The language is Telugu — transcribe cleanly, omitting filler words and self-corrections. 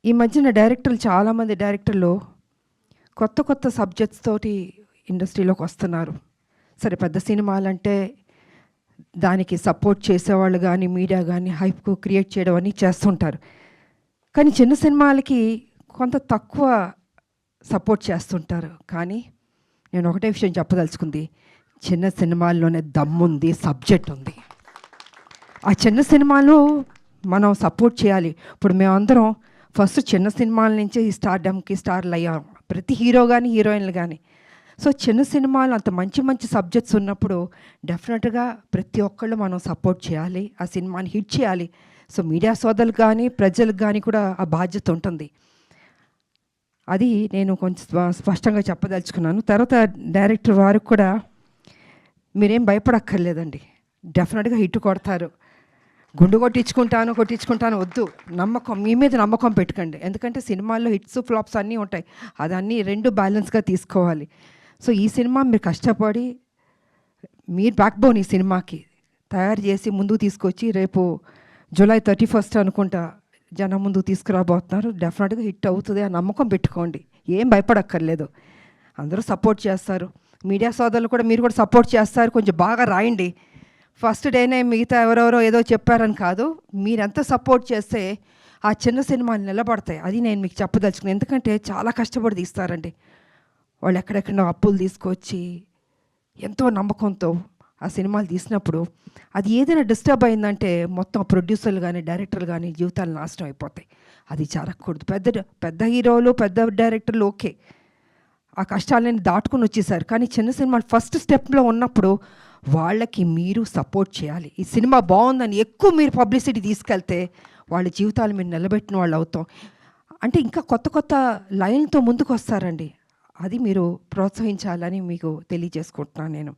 ఈ మధ్యన డైరెక్టర్లు చాలామంది డైరెక్టర్లు కొత్త కొత్త సబ్జెక్ట్స్ తోటి ఇండస్ట్రీలోకి వస్తున్నారు. సరే, పెద్ద సినిమాలంటే దానికి సపోర్ట్ చేసేవాళ్ళు కానీ, మీడియా కానీ హైప్ క్రియేట్ చేయడం అని చేస్తుంటారు. కానీ చిన్న సినిమాలకి కొంత తక్కువ సపోర్ట్ చేస్తుంటారు. కానీ నేను ఒకటే విషయం చెప్పదలుచుకుంది, చిన్న సినిమాల్లోనే దమ్ముంది, సబ్జెక్ట్ ఉంది. ఆ చిన్న సినిమాలు మనం సపోర్ట్ చేయాలి. ఇప్పుడు మేమందరం ఫస్ట్ చిన్న సినిమాల నుంచి ఈ స్టార్డమ్కి స్టార్లు అయ్యాం, ప్రతి హీరో కానీ హీరోయిన్లు కానీ. సో చిన్న సినిమాలు అంత మంచి మంచి సబ్జెక్ట్స్ ఉన్నప్పుడు డెఫినెట్గా ప్రతి ఒక్కళ్ళు మనం సపోర్ట్ చేయాలి, ఆ సినిమాని హిట్ చేయాలి. సో మీడియా సోదరులకు కానీ ప్రజలకు కానీ కూడా ఆ బాధ్యత ఉంటుంది. అది నేను కొంచెం స్పష్టంగా చెప్పదలుచుకున్నాను. తర్వాత డైరెక్టర్ వారికి కూడా మీరేం భయపడక్కర్లేదండి, డెఫినెట్గా హిట్ కొడతారు. గుండు కొట్టించుకుంటాను వద్దు, నమ్మకం మీ మీద నమ్మకం పెట్టుకోండి. ఎందుకంటే సినిమాల్లో హిట్స్ ఫ్లాప్స్ అన్నీ ఉంటాయి, అదన్నీ రెండు బ్యాలెన్స్గా తీసుకోవాలి. సో ఈ సినిమా మీరు కష్టపడి మీరు బ్యాక్ బోన్ ఈ సినిమాకి తయారు చేసి ముందుకు తీసుకొచ్చి రేపు జూలై 31 అనుకుంటా జనం ముందుకు తీసుకురాబోతున్నారు. డెఫినెట్గా హిట్ అవుతుంది, ఆ నమ్మకం పెట్టుకోండి, ఏం భయపడక్కర్లేదు. అందరూ సపోర్ట్ చేస్తారు, మీడియా సోదరులు కూడా మీరు కూడా సపోర్ట్ చేస్తారు. కొంచెం బాగా రాయండి. ఫస్ట్ డేనే మిగతా ఎవరెవరో ఏదో చెప్పారని కాదు, మీరెంత సపోర్ట్ చేస్తే ఆ చిన్న సినిమాలు నిలబడతాయి. అది నేను మీకు చెప్పదలుచుకున్నాను. ఎందుకంటే చాలా కష్టపడి తీస్తారండి వాళ్ళు, ఎక్కడెక్కడో అప్పులు తీసుకొచ్చి ఎంతో నమ్మకంతో ఆ సినిమాలు తీసినప్పుడు అది ఏదైనా డిస్టర్బ్ అయిందంటే మొత్తం ప్రొడ్యూసర్లు కానీ డైరెక్టర్లు కానీ జీవితాలు నాశనం అయిపోతాయి. అది జరగకూడదు. పెద్ద హీరోలు పెద్ద డైరెక్టర్లు ఓకే, ఆ కష్టాలని దాటుకుని వచ్చేసారు. కానీ చిన్న సినిమాలు ఫస్ట్ స్టెప్లో ఉన్నప్పుడు వాళ్ళకి మీరు సపోర్ట్ చేయాలి. ఈ సినిమా బాగుందని ఎక్కువ మీరు పబ్లిసిటీ తీసుకెళ్తే వాళ్ళ జీవితాలు మీరు నిలబెట్టిన వాళ్ళు అవుతాం. అంటే ఇంకా కొత్త కొత్త లైన్తో ముందుకు వస్తారండి, అది మీరు ప్రోత్సహించాలని మీకు తెలియజేసుకుంటున్నాను నేను.